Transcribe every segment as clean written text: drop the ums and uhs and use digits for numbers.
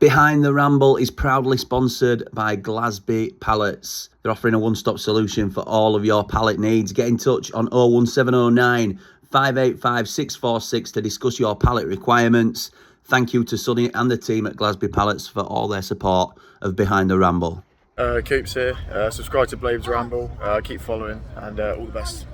Behind the Ramble is proudly sponsored by GLASBY Pallets. They're offering a one-stop solution for all of your pallet needs. Get in touch on 01709 585 646 to discuss your pallet requirements. Thank you to Sonny and the team at GLASBY Pallets for all their support of Behind the Ramble. Coops here. Subscribe to WELLLLLLL Ramble. Keep following, and all the best.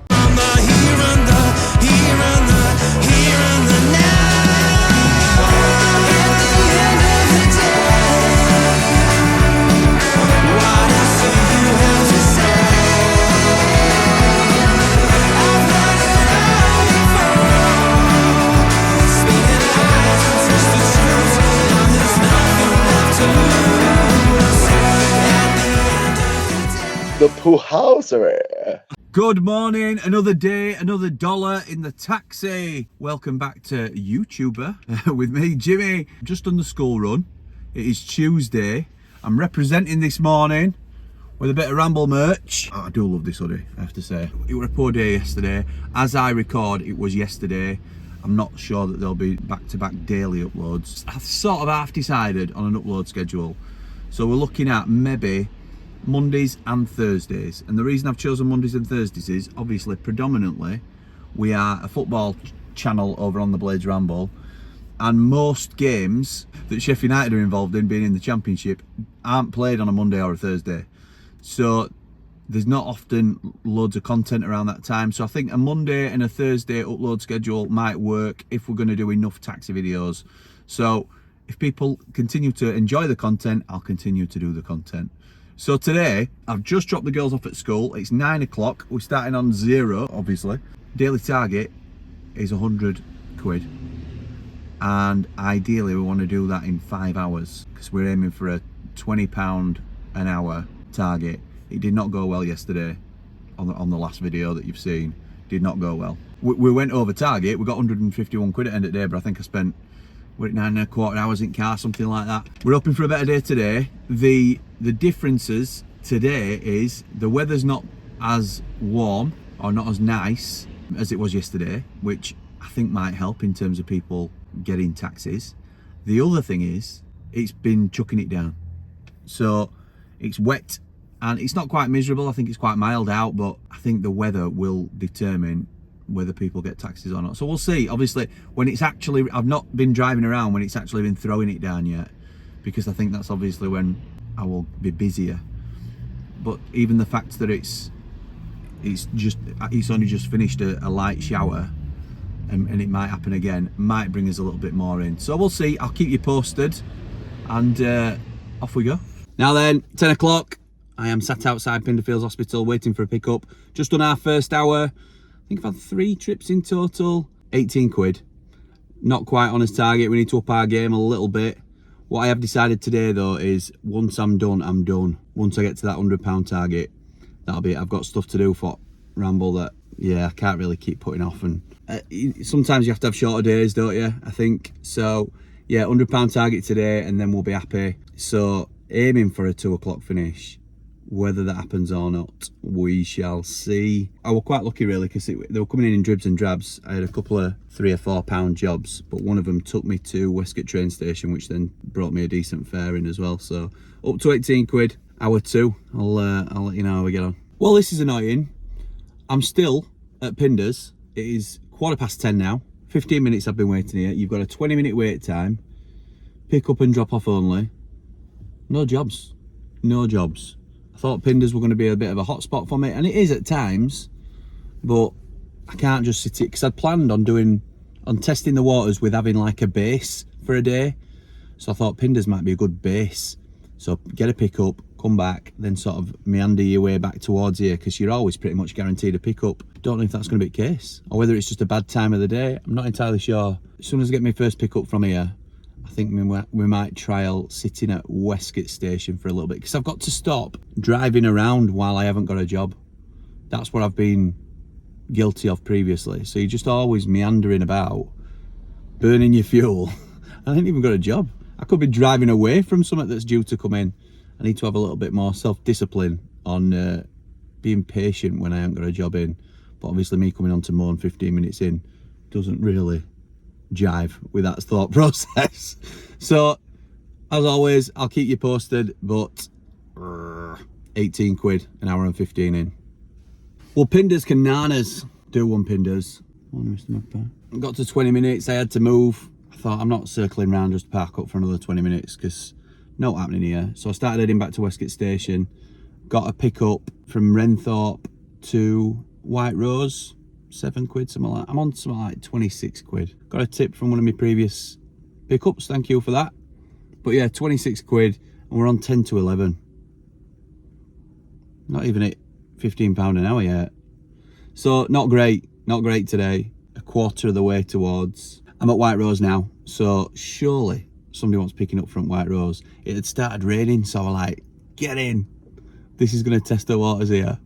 The Poohousery. Good morning, another day, another dollar in the taxi. Welcome back to YouTuber with me, Jimmy. Just on the school run. It is Tuesday. I'm representing this morning with a bit of Ramble merch. Oh, I do love this hoodie, I have to say. It was a poor day yesterday. As I record, it was yesterday. I'm not sure that there'll be back-to-back daily uploads. I've sort of half decided on an upload schedule. So we're looking at maybe Mondays and Thursdays, and the reason I've chosen Mondays and Thursdays is obviously predominantly we are a football channel over on the Blades Ramble, and most games that Sheffield United are involved in, being in the Championship, aren't played on a Monday or a Thursday, so there's not often loads of content around that time. So I think a Monday and a Thursday upload schedule might work if we're going to do enough taxi videos. So if people continue to enjoy the content, I'll continue to do the content. So today, I've just dropped the girls off at school. It's 9 o'clock. We're starting on zero, obviously. Daily target is 100 quid. And ideally, we want to do that in 5 hours because we're aiming for a £20 an hour target. It did not go well yesterday on the last video that you've seen. Did not go well. We went over target. We got 151 quid at the end of the day, but I think I spent, we're at 9.25 hours in car, something like that. We're hoping for a better day today. The differences today is the weather's not as warm or not as nice as it was yesterday, which I think might help in terms of people getting taxis. The other thing is it's been chucking it down. So it's wet and it's not quite miserable. I think it's quite mild out, but I think the weather will determine whether people get taxis or not. So we'll see. Obviously, when it's actually, I've not been driving around when it's actually been throwing it down yet, because I think that's obviously when I will be busier. But even the fact that it's only just finished a light shower, and it might happen again, might bring us a little bit more in. So we'll see. I'll keep you posted, and off we go. Now then, 10 o'clock. I am sat outside Pinderfields Hospital waiting for a pickup. Just done our first hour. I think I've had 3 trips in total. 18 quid. Not quite on his target. We need to up our game a little bit. What I have decided today though is once I'm done, I'm done. Once I get to that £100 target, that'll be it. I've got stuff to do for Ramble that, yeah, I can't really keep putting off. And sometimes you have to have shorter days, don't you? I think. So yeah, £100 target today and then we'll be happy. So aiming for a 2 o'clock finish. Whether that happens or not, we shall see. I was quite lucky really, because they were coming in dribs and drabs. I had a couple of £3 or £4 jobs, but one of them took me to Westgate train station, which then brought me a decent fare in as well. So up to 18 quid, hour 2. I'll let you know how we get on. Well, this is annoying. I'm still at Pinders. It is 10:15 now. 15 minutes I've been waiting here. You've got a 20-minute wait time. Pick up and drop off only. No jobs. No jobs. I thought Pinders were going to be a bit of a hot spot for me, and it is at times, but I can't just sit it, because I'd planned on testing the waters with having like a base for a day. So I thought Pinders might be a good base. So get a pickup, come back, then sort of meander your way back towards here, because you're always pretty much guaranteed a pickup. Don't know if that's going to be the case, or whether it's just a bad time of the day. I'm not entirely sure. As soon as I get my first pickup from here, I think we might trial sitting at Westgate station for a little bit, because I've got to stop driving around while I haven't got a job. That's what I've been guilty of previously. So you're just always meandering about, burning your fuel. I haven't even got a job. I could be driving away from something that's due to come in. I need to have a little bit more self-discipline on being patient when I haven't got a job in. But obviously me coming on to Moan 15 minutes in doesn't really jive with that thought process. So as always, I'll keep you posted, but 18 quid, an hour and 15 in. Well, Pinders can nanas. Do one Pinders. Got to 20 minutes, I had to move. I thought I'm not circling round just to park up for another 20 minutes because not happening here. So I started heading back to Westgate Station. Got a pickup from Renthorpe to White Rose, 7 quid, something like that. I'm on something like 26 quid. Got a tip from one of my previous pickups, thank you for that. But yeah, 26 quid, and we're on 10 to 11. Not even at £15 an hour yet. So not great today. A quarter of the way towards. I'm at White Rose now, so surely somebody wants picking up from White Rose. It had started raining, so I was like, get in. This is going to test the waters here.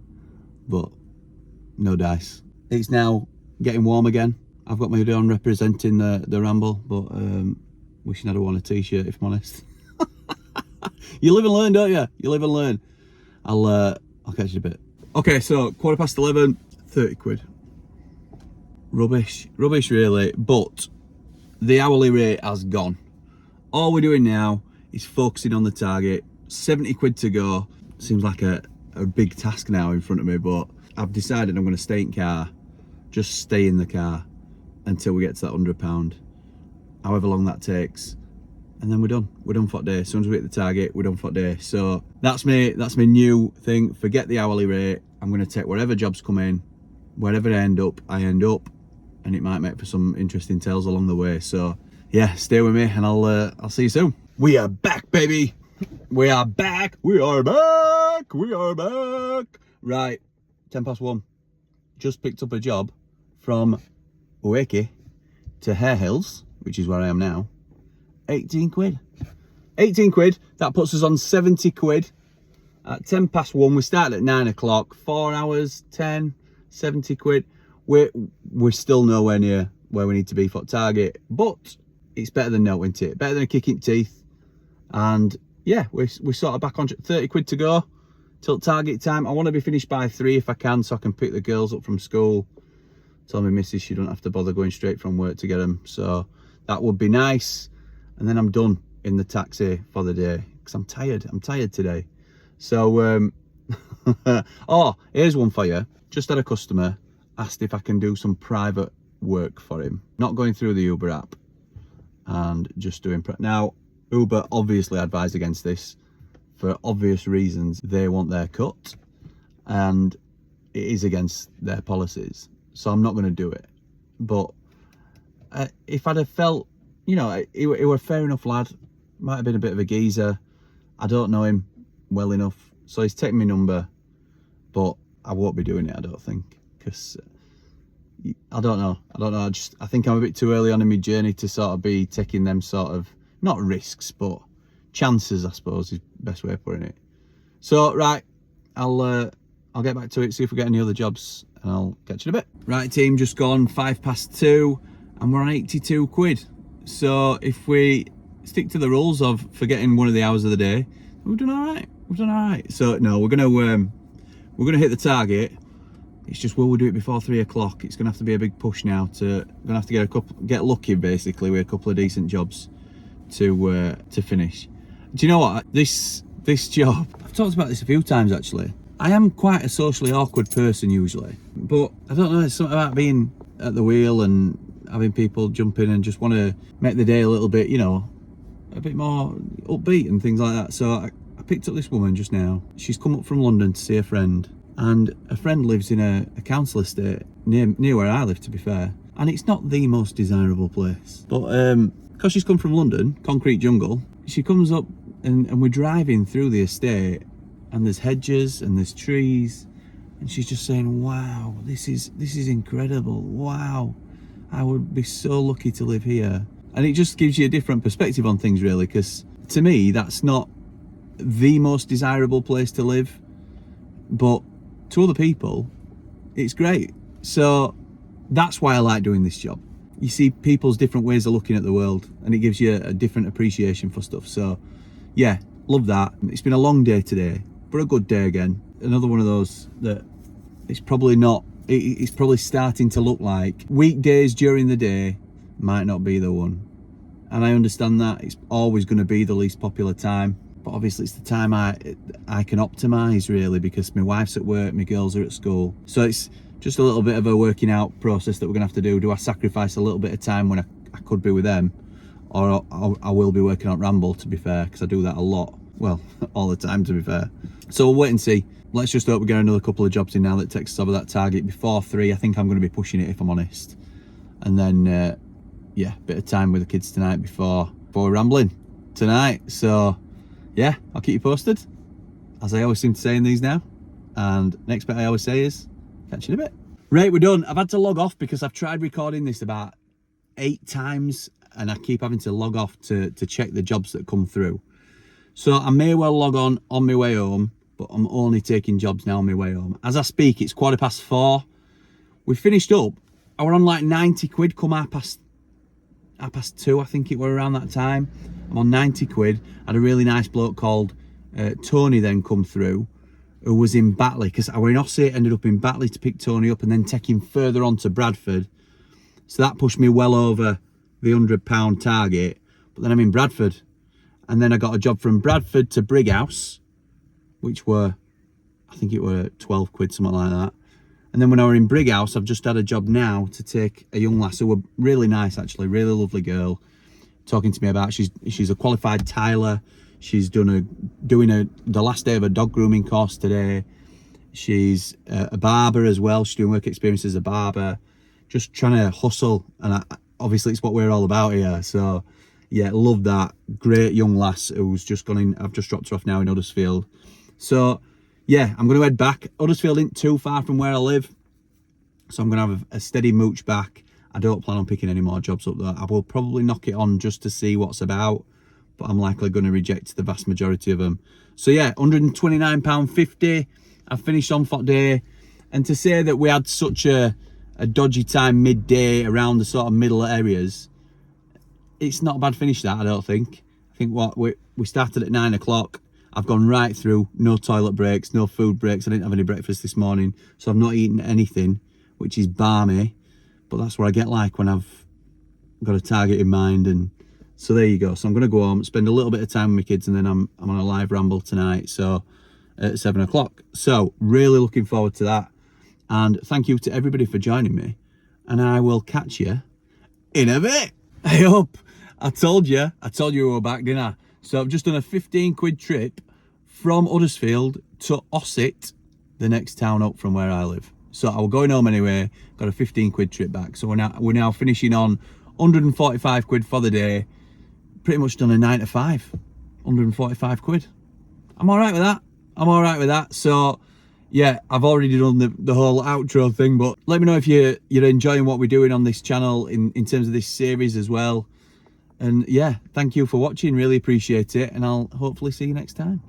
But no dice. It's now getting warm again. I've got my hoodie on representing the Ramble, but wishing I'd have worn a t-shirt if I'm honest. You live and learn, don't you? You live and learn. I'll catch you in a bit. Okay, so 11:15, 30 quid. Rubbish really, but the hourly rate has gone. All we're doing now is focusing on the target. 70 quid to go. Seems like a big task now in front of me, but I've decided I'm going to stay in car, just stay in the car until we get to that £100, however long that takes, and then we're done for the day. As soon as we hit the target, we're done for the day. So that's my new thing. Forget the hourly rate. I'm going to take wherever jobs come in, wherever I end up, and it might make for some interesting tales along the way. So yeah, stay with me, and I'll see you soon. We are back, baby. We are back. Right, 1:10. Just picked up a job from Ueke to Hare Hills, which is where I am now. 18 quid. 18 quid. That puts us on 70 quid. At 1:10, we started at 9 o'clock. 4 hours, 10, 70 quid. We're still nowhere near where we need to be for target, but it's better than no, isn't it? Better than a kick in teeth. And yeah, we're sort of back on 30 quid to go till target time. I want to be finished by 3 if I can, so I can pick the girls up from school. Tell my missus she don't have to bother going straight from work to get them, so that would be nice. And then I'm done in the taxi for the day because I'm tired today. So oh, here's one for you. Just had a customer asked if I can do some private work for him, not going through the Uber app and just doing now. Uber obviously advise against this for obvious reasons. They want their cut and it is against their policies, so I'm not going to do it. But if I'd have felt, you know, he were a fair enough lad, might have been a bit of a geezer, I don't know him well enough, so he's taken my number, but I won't be doing it, I don't think, because I don't know, I think I'm a bit too early on in my journey to sort of be taking them sort of, not risks, but chances, I suppose is the best way of putting it. So right, I'll get back to it, see if we get any other jobs, and I'll catch you in a bit. Right team, just gone 2:05 and we're on 82 quid. So if we stick to the rules of forgetting one of the hours of the day, we've done all right. So no, we're gonna hit the target. It's just, will we do it before 3 o'clock? It's gonna have to be a big push now. Gonna have to get lucky basically with a couple of decent jobs to finish. Do you know what, this job, I've talked about this a few times actually. I am quite a socially awkward person usually, but I don't know, it's something about being at the wheel and having people jump in and just want to make the day a little bit, you know, a bit more upbeat and things like that. So I picked up this woman just now. She's come up from London to see a friend, and a friend lives in a council estate near where I live, to be fair, and it's not the most desirable place, but because she's come from London, concrete jungle, she comes up and we're driving through the estate and there's hedges and there's trees, and she's just saying, wow, this is incredible, wow, I would be so lucky to live here. And it just gives you a different perspective on things really, because to me that's not the most desirable place to live, but to other people it's great. So that's why I like doing this job. You see people's different ways of looking at the world, and it gives you a different appreciation for stuff. So yeah, love that. It's been a long day today, but a good day again. Another one of those that it's probably not, it's probably starting to look like weekdays during the day might not be the one, and I understand that it's always going to be the least popular time, but obviously it's the time I can optimize really, because my wife's at work, my girls are at school. So it's just a little bit of a working out process that we're gonna have to do. Do I sacrifice a little bit of time when I could be with them, or I will be working on Ramble, to be fair, because I do that a lot, well, all the time, to be fair. So we'll wait and see. Let's just hope we get another couple of jobs in now that takes us over that target before 3. I think I'm going to be pushing it, if I'm honest. And then yeah, bit of time with the kids tonight before we're rambling tonight. So yeah, I'll keep you posted, as I always seem to say in these now. And next bit I always say is, catch you in a bit. Right, we're done. I've had to log off because I've tried recording this about 8 times and I keep having to log off to check the jobs that come through. So I may well log on my way home, but I'm only taking jobs now on my way home. As I speak, it's 4:15. We finished up. I were on like 90 quid come half past 2, I think it were, around that time. I'm on 90 quid. I had a really nice bloke called Tony then come through, who was in Batley, because I were in Ossett, ended up in Batley to pick Tony up and then take him further on to Bradford. So that pushed me well over the £100 target. But then I'm in Bradford. And then I got a job from Bradford to Brighouse, which were, I think it were 12 quid, something like that. And then when I were in Brighouse, I've just had a job now to take a young lass who were really nice, actually, really lovely girl, talking to me about, she's a qualified tiler. She's doing the last day of a dog grooming course today. She's a barber as well. She's doing work experience as a barber, just trying to hustle. And obviously it's what we're all about here. So yeah, love that. Great young lass who's just gone in. I've just dropped her off now in Huddersfield. So yeah, I'm going to head back. Huddersfield isn't too far from where I live, so I'm going to have a steady mooch back. I don't plan on picking any more jobs up though. I will probably knock it on just to see what's about, but I'm likely going to reject the vast majority of them. So yeah, £129.50. I finished on for day. And to say that we had such a dodgy time midday around the sort of middle areas, it's not a bad finish that, I don't think. I think we started at 9 o'clock. I've gone right through, no toilet breaks, no food breaks. I didn't have any breakfast this morning, so I've not eaten anything, which is balmy. But that's what I get like when I've got a target in mind. And so there you go. So I'm going to go home, spend a little bit of time with my kids, and then I'm on a live Ramble tonight, so at 7 o'clock. So really looking forward to that. And thank you to everybody for joining me. And I will catch you in a bit. I hope. I told you we were back, didn't I? So I've just done a 15 quid trip from Huddersfield to Ossett, the next town up from where I live. So I was going home anyway, got a 15 quid trip back. So we're now finishing on 145 quid for the day. Pretty much done a 9 to 5, 145 quid. I'm all right with that. I'm all right with that. So yeah, I've already done the whole outro thing, but let me know if you're enjoying what we're doing on this channel in terms of this series as well. And yeah, thank you for watching, really appreciate it, and I'll hopefully see you next time.